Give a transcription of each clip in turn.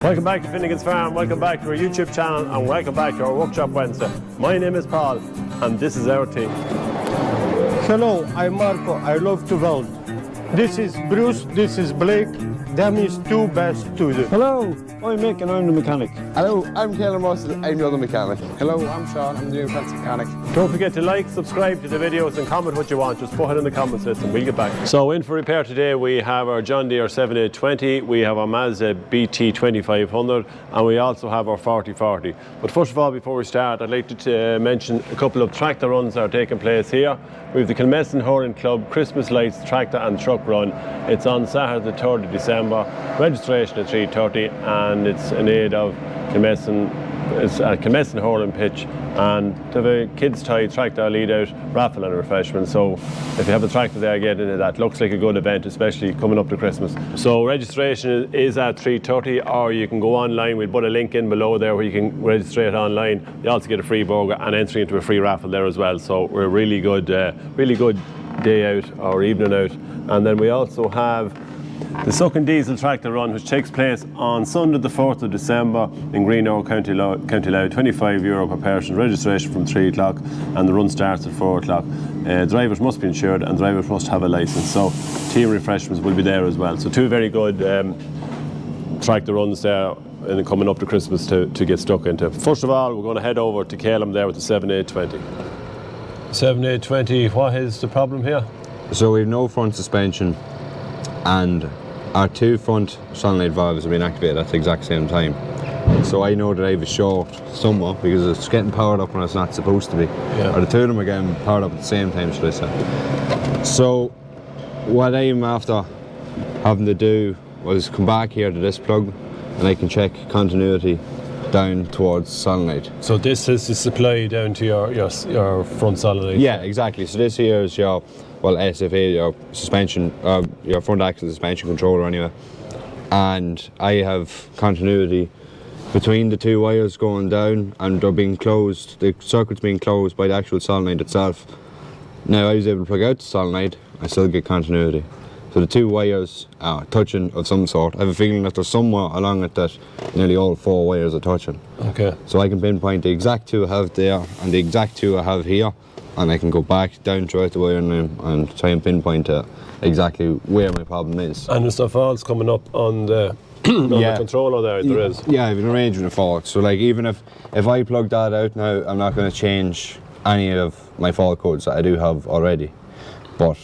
Welcome back to Finnegan's Farm, welcome back to our YouTube channel and welcome back to our Workshop Wednesday. My name is Paul and this is our team. Hello, I'm Marco, I love to weld. This is Bruce, this is Blake, them is two best to do. Hello, I'm Mick and I'm the mechanic. Hello, I'm Taylor Russell, I'm the other mechanic. Hello, I'm Sean, I'm the new apprentice mechanic. Don't forget to like, subscribe to the videos and comment what you want. Just put it in the comments list and we'll get back. So in for repair today we have our John Deere 7820, we have our Mazda BT 2500 and we also have our 4040. But first of all, before we start, I'd like to mention a couple of tractor runs that are taking place here. We have the Kilmessan Hurling Club Christmas Lights Tractor and Truck Run. It's on Saturday the 3rd of December. Registration at 3:30 and it's in aid of Kilmessan. It's a Kilmessan Hurling pitch and they have a kids tie tractor lead out raffle and refreshment. So if you have a tractor there, get into that. Looks like a good event, especially coming up to Christmas. So registration is at 3:30 or you can go online. We'll put a link in below there where you can register it online. You also get a free burger and entry into a free raffle there as well. So we're a really good day out or evening out. And then we also have the Sucking Diesel Tractor Run, which takes place on Sunday the 4th of December in Greenock, County Louth, €25 per person, registration from 3 o'clock and the run starts at 4 o'clock. Drivers must be insured and drivers must have a licence, so team refreshments will be there as well. So two very good tractor runs there and coming up to Christmas to get stuck into. First of all, we're going to head over to Calum there with the 7820. 7820, what is the problem here? So we have no front suspension and our two front solenoid valves have been activated at the exact same time. So I know that I have a short somewhat because it's getting powered up when it's not supposed to be. Yeah. Or the two of them are getting powered up at the same time, should I say. So what I'm after having to do was come back here to this plug and I can check continuity down towards solenoid. So this is the supply down to your front solenoid? Yeah, exactly. So this here is your, well, SFA, your suspension, your front axle suspension controller anyway. And I have continuity between the two wires going down and they're being closed, the circuit's being closed by the actual solenoid itself. Now I was able to plug out the solenoid, I still get continuity. So the two wires are touching of some sort. I have a feeling that there's somewhere along it that nearly all 4 wires are touching. Okay. So I can pinpoint the exact two I have there and the exact two I have here, and I can go back down throughout the wiring and try and pinpoint exactly where my problem is. And there's no faults coming up on the the controller there is? Yeah, I've an arrangement of faults. So like even if I plug that out now, I'm not going to change any of my fault codes that I do have already. But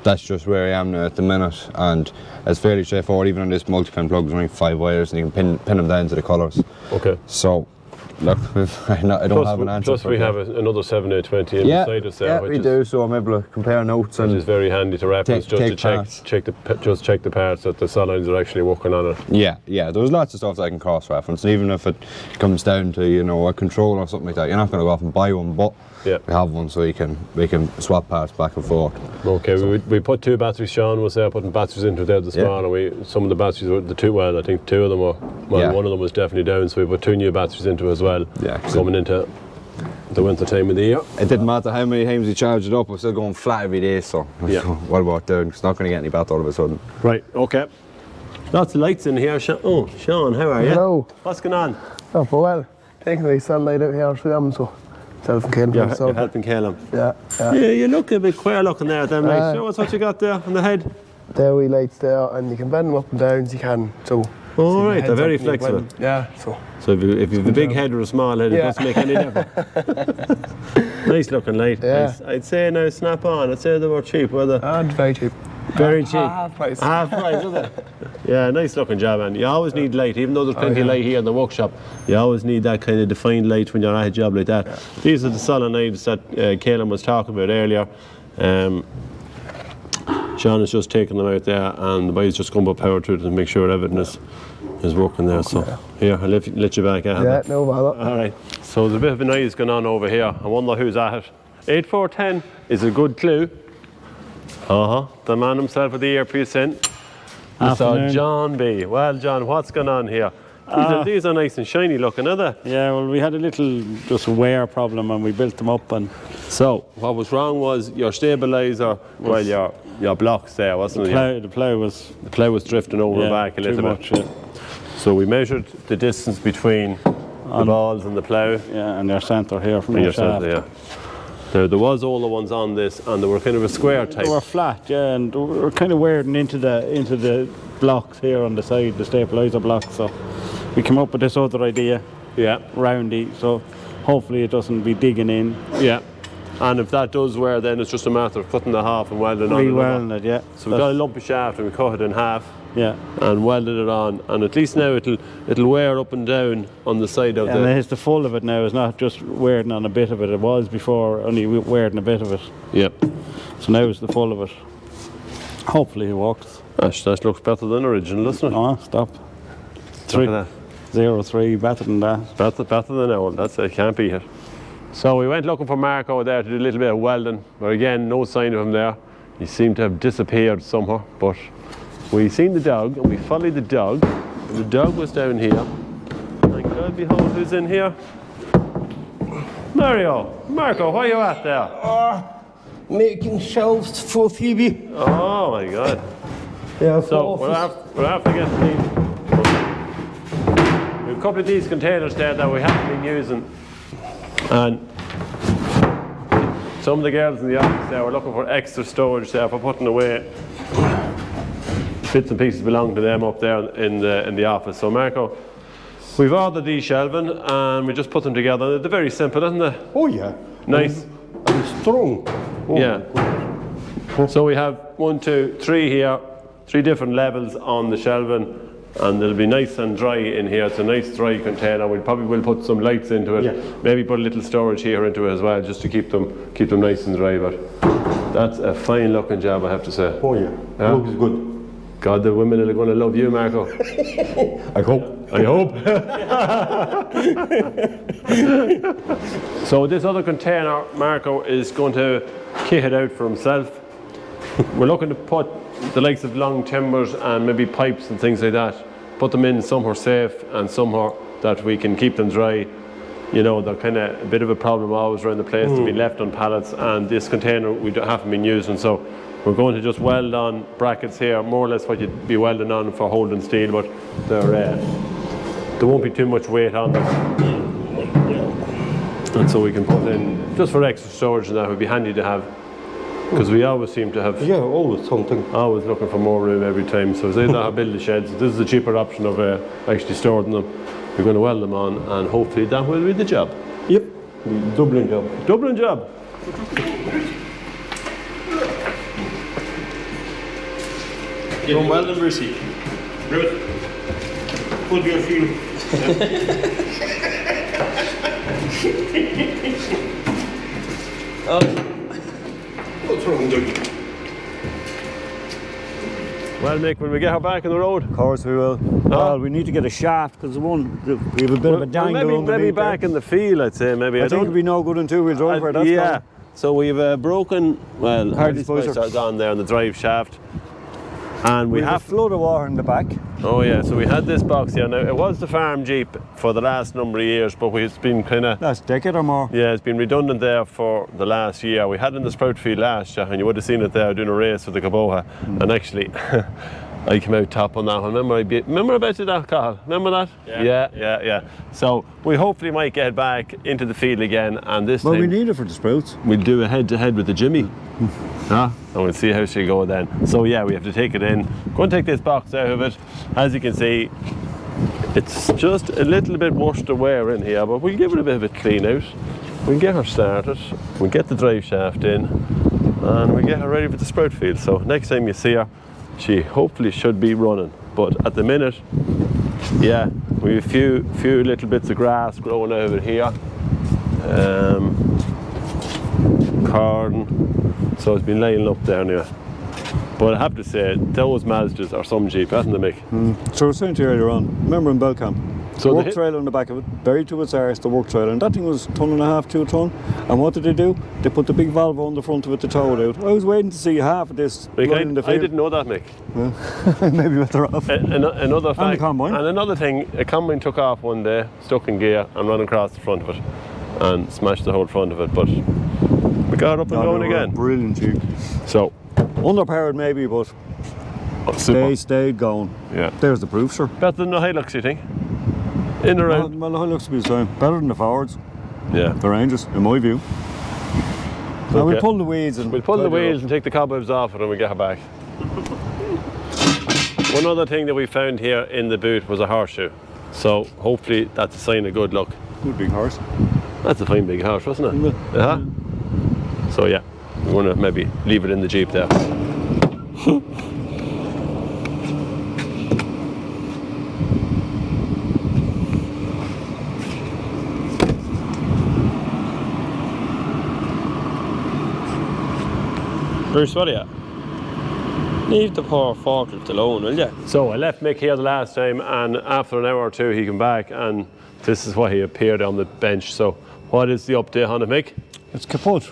that's just where I am now at the minute, and it's fairly straightforward. Even on this multi-pin plug, there's only 5 wires and you can pin them down to the colours. Okay. So, look, I don't have an answer. Plus we have another 7820 beside us there. Yeah, we do, so I'm able to compare notes. Which is very handy to reference, just to check the parts that the solenoids are actually working on it. Yeah, there's lots of stuff that I can cross-reference, and even if it comes down to, you know, a controller or something like that, you're not going to go off and buy one, but we have one so we can swap parts back and forth. Okay, so we put 2 batteries. Sean was there putting batteries into there this morning. Some of the batteries were I think 2 of them were, one of them was definitely down, so we put 2 new batteries into as well. Yeah, coming into the winter time of the year. It didn't matter how many times you charged it up, we're still going flat every day, so what about doing? It's not going to get any better all of a sudden. Right, okay. Lots of lights in here. Oh, Sean, how are you? Hello. What's going on? Oh, well, taking the sunlight out here for them, so helping Calum. You're helping Calum? Yeah. You look a bit queer looking there at them lights. Show us what you got there on the head. There we lights there, and you can bend them up and down as you can, so. All right, they're very flexible. Yeah, so if you've a big head or a small head, it doesn't make any difference. Nice looking light. Yeah. I'd say now snap on. I'd say they were cheap, were they? Very cheap. Very cheap. Half price. Half price, is it? Yeah, nice looking job, man. You always need light, even though there's plenty of light here in the workshop. You always need that kind of defined light when you're at a job like that. Yeah. These are the solenoids that Calum was talking about earlier. Sean is just taking them out there, and the boys just come up power to it and make sure everything is working there. So here, I'll let you back at it. Yeah, no bother. All right. So there's a bit of a noise going on over here. I wonder who's at it. 8410 is a good clue. The man himself with the earpiece in. So John B. Well, John, what's going on here? These are nice and shiny looking, are they? Yeah, well, we had a little just wear problem and we built them up. And so what was wrong was your stabiliser, your blocks there, wasn't it? The plough was drifting over back a little bit. Much, So we measured the distance between the balls and the plough. Yeah, and your centre here from your shaft. Yeah. There was all the ones on this, and they were kind of a square type. They were flat, yeah, and we were kind of weirding into the blocks here on the side, the stabiliser blocks. So we came up with this other idea, Yeah. roundy. So hopefully it doesn't be digging in. Yeah. And if that does wear, then it's just a matter of cutting the half and welding on Re-welding it, yeah. So we got a lumpy shaft and we cut it in half. Yeah. And welded it on, and at least now it'll wear up and down on the side of And it's the full of it now. It's not just wearing on a bit of it. It was before only wearing a bit of it. Yep. So now it's the full of it. Hopefully it works. That looks better than original, doesn't it? Oh, stop. Look at that. 0-3, better than that. Better than old. That's it. Can't beat it. So we went looking for Marco there to do a little bit of welding, but again, no sign of him there. He seemed to have disappeared somewhere, but we seen the dog and we followed the dog. And the dog was down here. And God behold, who's in here? Marco, where you at there? Making shelves for Phoebe. Oh my God. Yeah, So we'll have to get these. We have a couple of these containers there that we haven't been using. And some of the girls in the office there were looking for extra storage there for putting away. Bits and pieces belong to them up there in the office. So Marco, we've ordered these shelving and we just put them together. They're very simple, isn't they? Oh yeah. Nice. And strong. Oh, Yeah. So we have 1, 2, 3 here, 3 different levels on the shelving, and it'll be nice and dry in here. It's a nice dry container. We probably will put some lights into it. Yeah. Maybe put a little storage here into it as well, just to keep them nice and dry. But that's a fine looking job, I have to say. Oh yeah. Yeah. Looks good. God, the women are going to love you, Marco. I hope. I hope. So this other container, Marco is going to kit it out for himself. We're looking to put the likes of long timbers and maybe pipes and things like that, put them in somewhere safe and somewhere that we can keep them dry. You know, they're kind of a bit of a problem always around the place to be left on pallets, and this container we haven't been using, so we're going to just weld on brackets here, more or less what you'd be welding on for holding steel, but there won't be too much weight on them. And so we can put in, just for extra storage, and that would be handy to have, because we always seem to have, Yeah, always something. always looking for more room every time. So as I don't build the sheds, this is the cheaper option of actually storing them. We're going to weld them on, and hopefully that will be the job. Yep. Dublin job. Dublin job. You're welding, Brucey. Bruce, put your feel. What's wrong with you? Well, Mick, when we get her back on the road, Of course we will. Well, we need to get a shaft because we have a bit of a dangle maybe back in the field, I'd say. Maybe I think it'd be no good in two-wheel drive for that. yeah. So we've broken, well, Hard these disposer. pipes are on there on the drive shaft, and we We have a have. flood of water in the back. Oh yeah, so we had this box here. Now it was the farm Jeep for the last number of years, but it's been kind of. Last decade or more. Yeah, it's been redundant there for the last year. We had it in the sprout field last year, and you would have seen it there doing a race with the Caboha. And actually, I came out top on that one. Remember I bet you that, Carl? Remember that? Yeah. So we hopefully might get back into the field again, and this Well, we time need it for the sprouts. we'll do a head-to-head with the Jimmy. And we'll see how she'll go then. So yeah, we have to take it in. Go and take this box out of it. As you can see, it's just a little bit worse to wear in here, but we'll give it a bit of a clean out. We'll get her started, we'll get the drive shaft in, and we'll get her ready for the sprout field. So next time you see her, she hopefully should be running. But at the minute, yeah, we have a few little bits of grass growing over here. Corn, so it's been laying up there anyway. But I have to say, those Mazdas are some Jeep, hasn't they, Mick? So I was saying to you earlier on, remember in Belcamp, So the the work hit- trailer on the back of it, buried to its arse, the work trailer, and that thing was 1.5 tons, 2 ton. And what did they do? They put the big valve on the front of it to tow it out. I was waiting to see half of this Mick, running in the I field. didn't know that, Mick. Maybe better off. Another fact, combine. and another thing, a combine took off one day, stuck in gear, and ran across the front of it, and smashed the whole front of it. But we got up and going again. Brilliant Jeep. So Underpowered maybe, but Oh, super. They stayed going. Yeah. There's the proof, sir. Better than the Hilux, you think? In the round? Well, the Hilux will be the same. Better than the Fords. Yeah. The Rangers, in my view. Now we'll pull the weeds and... We'll pull the wheels and take the cobwebs off it and we get her back. One other thing that we found here in the boot was a horseshoe. So hopefully that's a sign of good luck. Good big horse. That's a fine big horse, wasn't it? Yeah. So yeah, we want to maybe leave it in the Jeep there. Bruce, what are you? Leave the poor forklift alone, will you? So I left Mick here the last time and after an hour or two he came back and this is why he appeared on the bench. So what is the update on it, Mick? It's kaput.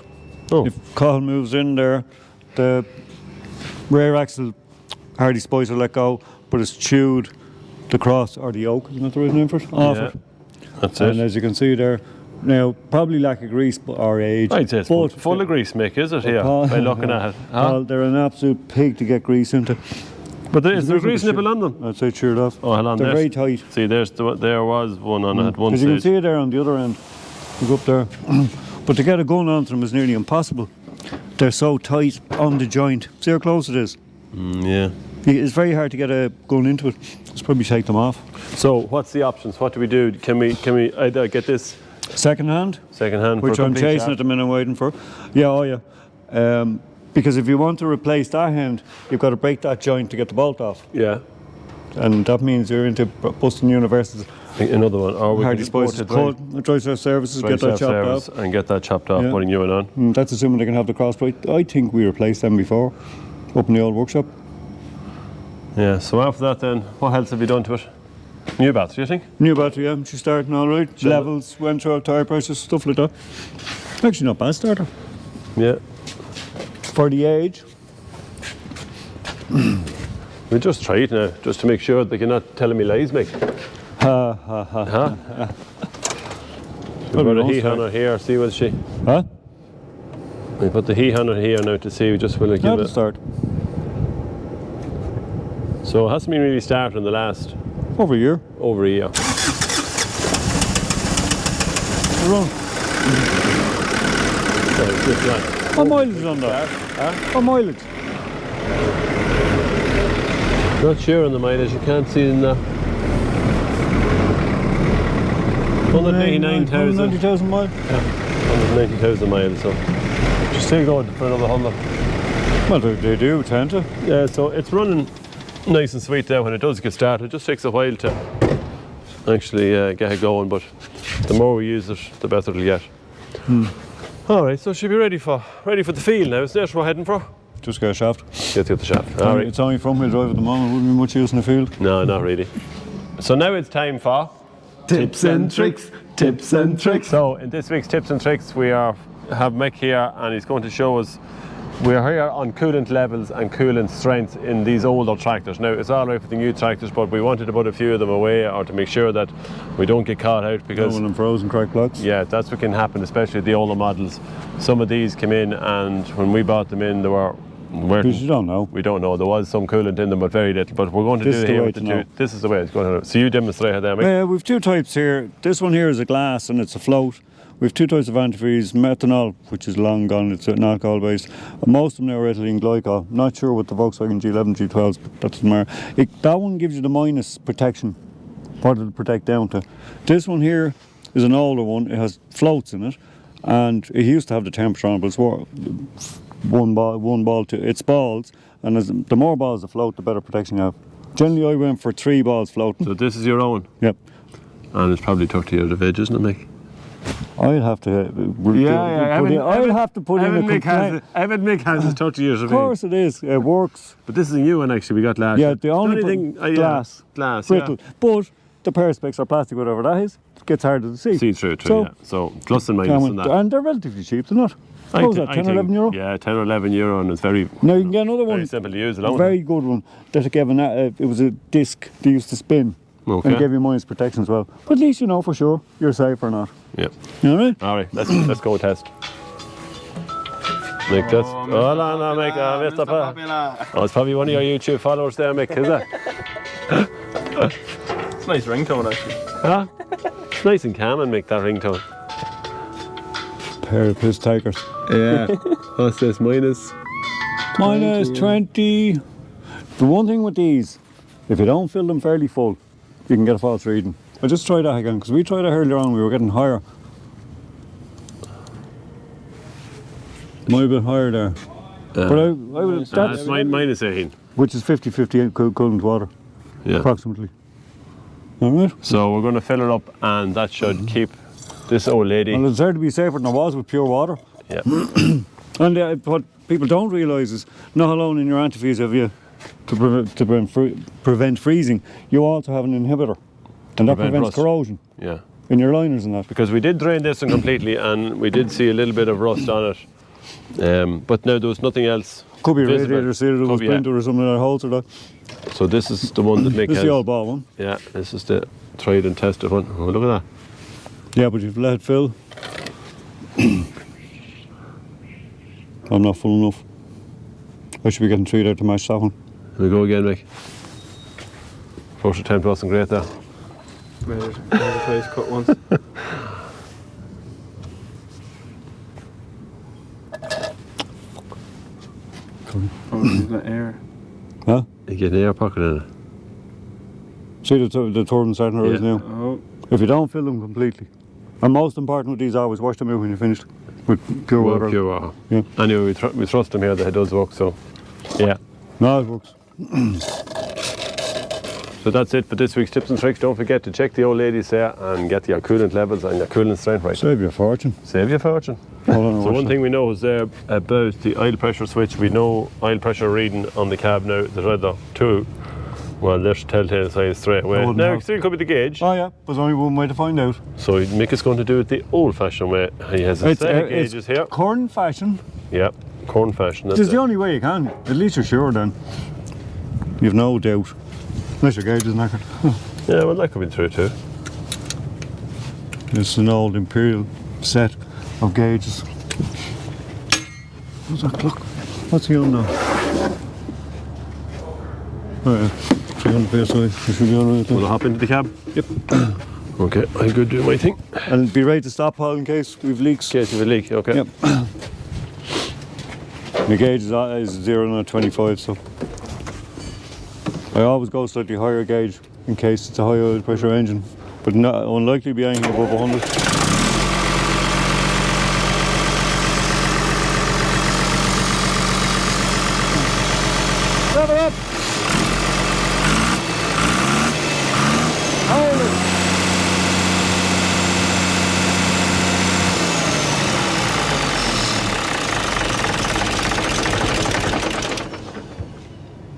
Oh. If Cahill moves in there, the rear axle hardly spice will let go, but it's chewed the cross or the yoke, isn't that the right name for it? Off it. That's And it. as you can see there, now probably lack of grease or age. I'd say it's but full of grease, Mick, is it here? Paul- By looking at it. Huh? Paul, they're an absolute pig to get grease into. But is there a grease nipple on them? I'd say cheered off. Oh, hold on. They're there's- very tight. See, there was one on it at one As you can stage. see it there on the other end, you go up there. But to get a gun onto them is nearly impossible. They're so tight on the joint. See how close it is? Yeah. It's very hard to get a gun into it. Let's probably take them off. So what's the options? What do we do? Can we either get this Second hand, second hand which for a I'm complete chasing shaft? at the minute, waiting for. Yeah, oh yeah. Because if you want to replace that hand, you've got to break that joint to get the bolt off. Yeah. And that means you're into busting universes. Another one. Or we Hardly can spices, import cut, dry services, get that chopped off. and get that chopped off, Yeah. putting you in on. That's assuming they can have the cross plate. I think we replaced them before, up in the old workshop. Yeah, so after that then, what else have you done to it? New battery, you think? New battery, yeah, she's starting all right. Levels, went through tyre pressures, stuff like that. Actually not bad starter. Yeah. For the age. We'll just try it now, just to make sure that you're not telling me lies, Mick. Ha ha ha. Huh? Well, We'll we put a don't heat start. on her here, see what she... Huh? We put the heat on her here now to see, we just will give Not it... to start. So it hasn't been really started in the last Over a year. over a year. Run. So it's just like... What mileage is on that? What mileage? Not sure on the mileage, you can't see it in the... 189,000. 190,000 miles. 190,000 miles, so she's still going for another 100. Well, they do tend to. Yeah, so it's running nice and sweet there when it does get started. It just takes a while to actually get it going, but the more we use it, the better it'll get. All right, so she'll be ready for the field now. Isn't that what we're heading for? Just get a shaft. Let's get the shaft. All right. It's only front wheel drive at the moment. Wouldn't be much use in the field. No, not really. So now it's time for Tips and tricks, tips and tricks. So in this week's tips and tricks, we have Mick here, and he's going to show us. We're here on coolant levels and coolant strength in these older tractors. Now it's all right for the new tractors, but we wanted to put a few of them away, or to make sure that we don't get caught out, because Going in frozen cracked blocks. yeah, that's what can happen, especially the older models. Some of these came in, and when we bought them in, they were. Because you don't know. We don't know. There was some coolant in them, but very little. But we're going to This do is it the here way with the to two. know. This is the way it's going to. So you demonstrate it there, Mick. We've two types here. This one here is a glass and it's a float. We've two types of antifreeze, methanol, which is long gone, it's an alcohol based. Most of them now are ethylene glycol. Not sure what the Volkswagen G11, G12s, but that doesn't matter. That one gives you the minus protection, what it'll protect down to. This one here is an older one, it has floats in it, and it used to have the temperature on, but it's one ball to its balls, and as the more balls that float, the better protection you have. Generally I went for 3 balls floating. So this is your own, Yep. and it's probably took to you the veg, isn't it, Mick? I'll have to. I'll have to put in a complaint. Evan Mick has his 30 years Of course it is. It works. But this is a new one actually. We got last. Yeah, year. the only thing glass, glass, brittle. But the perspex or plastic, whatever that is, it gets harder to see. Yeah. See through, So, yeah. So plus and minus and that. and they're relatively cheap, they're not. What was that, 10 or 11 euro? Yeah, 10 or 11 euro, and it's very, Now you can get another very one, simple to use. a very good one, that gave it was a disc they used to spin. Okay. And gave you minus protection as well. But at least you know for sure you're safe or not. Yeah. You know what I mean? All right, let's go test. Mick, that's... Oh, no, Mick, I messed up. Oh, it's probably one of your YouTube followers there, Mick, is it? It's a nice ringtone, actually. Huh? It's nice and calm, Mick, that ringtone. Pair of piss takers. Yeah. What's this, minus 20. The one thing with these, if you don't fill them fairly full, you can get a false reading. I just tried that again, because we tried it earlier on, we were getting higher. Might have been higher there. But I would, that's minus 18. which is 50-50 coolant water, Yeah. approximately. Alright? So we're going to fill it up, and that should keep this old lady. Well, it's there to be safer than it was with pure water. Yeah. And what people don't realise is, not alone in your antifreeze have you, to prevent freezing, you also have an inhibitor. And that Prevent prevents rust. corrosion Yeah. in your liners and that. Because we did drain this one completely, and we did see a little bit of rust on it. But now there was nothing else. Could be a visible. radiator seal that was Could be, yeah. printed or something that holds or that. So this is the one that Mick This is has. the old ball one. Yeah, this is the tried and tested one. Oh, look at that. Yeah, but you've let it fill. I'm not full enough. I should be getting 3 there to match that one. Here we go again, Mick. First attempt wasn't great there. Maybe try to cut once. Oh, the air. Huh? You get an air pocket in it. See the turbine starting to rise Yeah. now? Oh, If you don't fill them completely. And most important with these always wash them out when you're finished. With pure water. Pure water. Yeah. Anyway, we trust them here that it does work, so yeah. No, it works. So that's it for this week's tips and tricks. Don't forget to check the old ladies there and get your coolant levels and your coolant strength right. Save you a fortune. Save you a fortune. Hold on, So one thing we know is there about the oil pressure switch. We know oil pressure reading on the cab now. There's either two. Well, there's telltale signs straight away. wouldn't Now have. it still could be the gauge. Oh yeah, there's only one way to find out. So Mick is going to do it the old-fashioned way. He has a set of gauges here. Corn fashion. Yeah, corn fashion. This That's is the it. only way you can. At least you're sure then. You've no doubt. Unless your gauge is knackered. Yeah, well, that could be true too. It's an old imperial set of gauges. What's that clock? What's he on now? Oh yeah, 300 psi. You should be alright. Will I hop into the cab? Yep. Okay, I'll go do my thing. And be ready to stop Paul in case we've leaks. In case of a leak, okay. Yep. The gauge is 0 and 25, so I always go slightly higher gauge in case it's a high oil pressure engine, but not unlikely to be anything above 100. Rev it up! Hold it!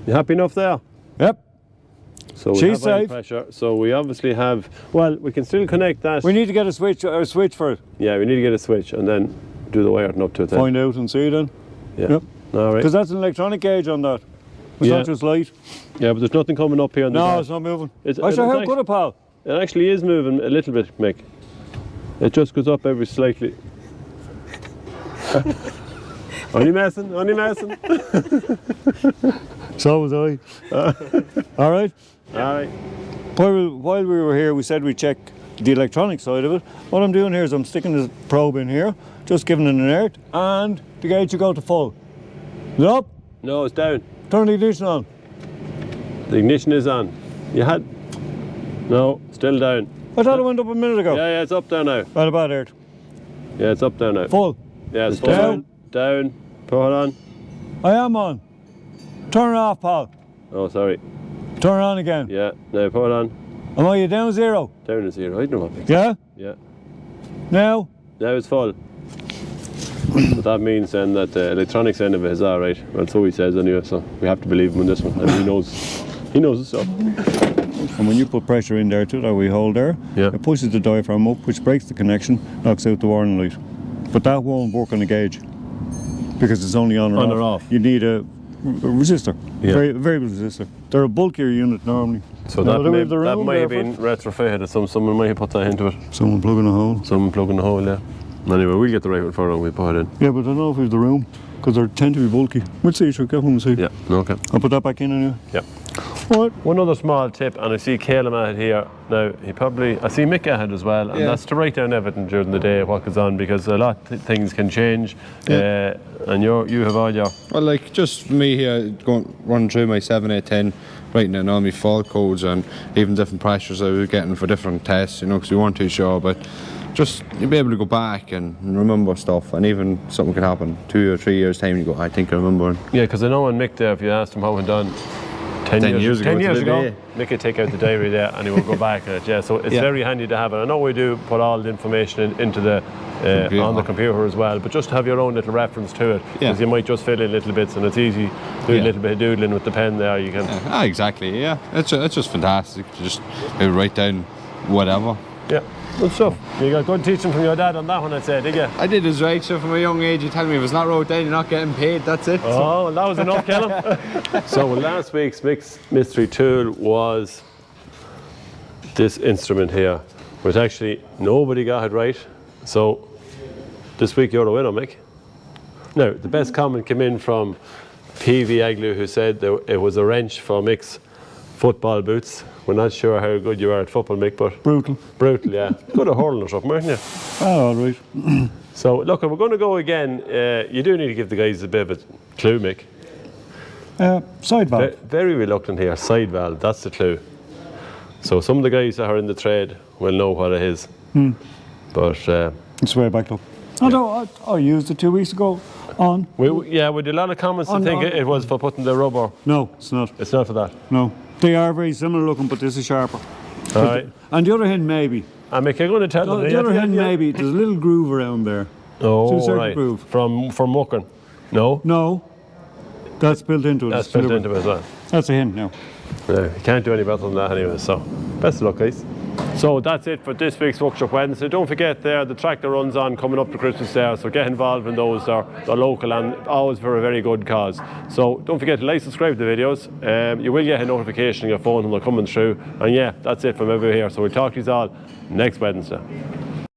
You happy enough there? Yep. So we She's have oil safe. pressure. So we obviously have. Well, we can still connect that. We need to get a switch for it. Yeah, we need to get a switch and then do the wiring up to it. Then. Find out and see then. Yeah. Yep. All right. Because that's an electronic gauge on that. It's Yeah. not just light. Yeah, but there's nothing coming up here on the No, dash. it's not moving. It's- I it's said, how nice. good a pal. It actually is moving a little bit, Mick. It just goes up every slightly. Only messing, only messing. So was I. All right. All right. While we were here, we said we'd check the electronic side of it. What I'm doing here is I'm sticking this probe in here, just giving it an alert, and the gauge should go to full. Is it up? No, it's down. Turn the ignition on. The ignition is on. You had. No, still down. I thought it went up a minute ago. Yeah, it's up there now. Right about there. Yeah, it's up there now. Full. Yeah, it's It's full. down. Down. Put it on. I am on. Turn it off, pal. Oh, sorry. Turn it on again. Yeah, now put it on. Am I down 0? Down to 0. I don't know what makes. Yeah? Yeah. Now? Now it's full. But that means then that the electronics end of it is all right. Well, so he says anyway. So we have to believe him on this one. And he knows his stuff. And when you put pressure in there too, that we hold there, Yeah. it pushes the diaphragm up, which breaks the connection, knocks out the warning light. But that won't work on the gauge because it's only on or On off. or off. You need a resistor, Yeah. variable resistor. They're a bulkier unit normally. So Now, that do we may, have the that room might there have for been it? retrofitted. Someone might have put that into it. Someone plugging a hole. Someone plugging the hole, yeah. Anyway, we'll get the right one for them, we'll put it in. Yeah, but I don't know if we have the room, because they tend to be bulky. We'll see, sure, get one and see. Yeah, okay. I'll put that back in anyway. Yeah. What? One other small tip, and I see Caleb at it here. Now, I see Mick at it as well, and that's to write down everything during the day, what goes on, because a lot of things can change. And you have all your... Well, like, just for me here, running through my 7, 8, 10, writing down all my fault codes and even different pressures I was getting for different tests, you know, because we weren't too sure, but just you'll be able to go back and remember stuff, and even something could happen 2 or 3 years time, you go, I think I remember. Yeah, because I know when Mick there, if you asked him how it done 10 years ago, Mick would take out the diary there and he would go back at it. Yeah, so it's very handy to have it. I know we do put all the information into the on the computer as well, but just to have your own little reference to it, because you might just fill in little bits, and it's easy to do a little bit of doodling with the pen there. You can. Exactly. Yeah, it's just fantastic to just write down whatever. Yeah. Good stuff. You got good teaching from your dad on that one, I'd say, did you? I did his right, so from a young age, he told me if it's not wrote down, you're not getting paid, that's it. Oh, well, that was enough, Callum. So last week's Mix mystery tool was this instrument here, which actually nobody got it right. So this week you're the winner, Mick. Now, the best comment came in from PV Agnew, who said that it was a wrench for Mick's football boots. We're not sure how good you are at football, Mick, but... Brutal. Brutal, yeah. Good at hurling or something, aren't you? Oh, all right. So, look, we're going to go again. You do need to give the guys a bit of a clue, Mick. Side valve. Very reluctant here. Side valve, that's the clue. So some of the guys that are in the trade will know what it is. But... it's way back up. Although I used it 2 weeks ago on... we did a lot of comments to think it was for putting the rubber. No, it's not. It's not for that. No. They are very similar looking, but this is sharper. All right. On the other hand, maybe. Mick, you're going to tell them. The other hand, maybe. There's a little groove around there. Oh, right. Groove. From mucking. No? No. That's built into it. That's built into it as well. That's a hint now. Yeah, you can't do any better than that anyway, so best of luck, guys. So that's it for this week's Workshop Wednesday. Don't forget the tractor runs on coming up to Christmas there, so get involved in those. They're local and always for a very good cause. So don't forget to like, subscribe to the videos. You will get a notification on your phone when they're coming through. And yeah, that's it from over here. So we'll talk to you all next Wednesday.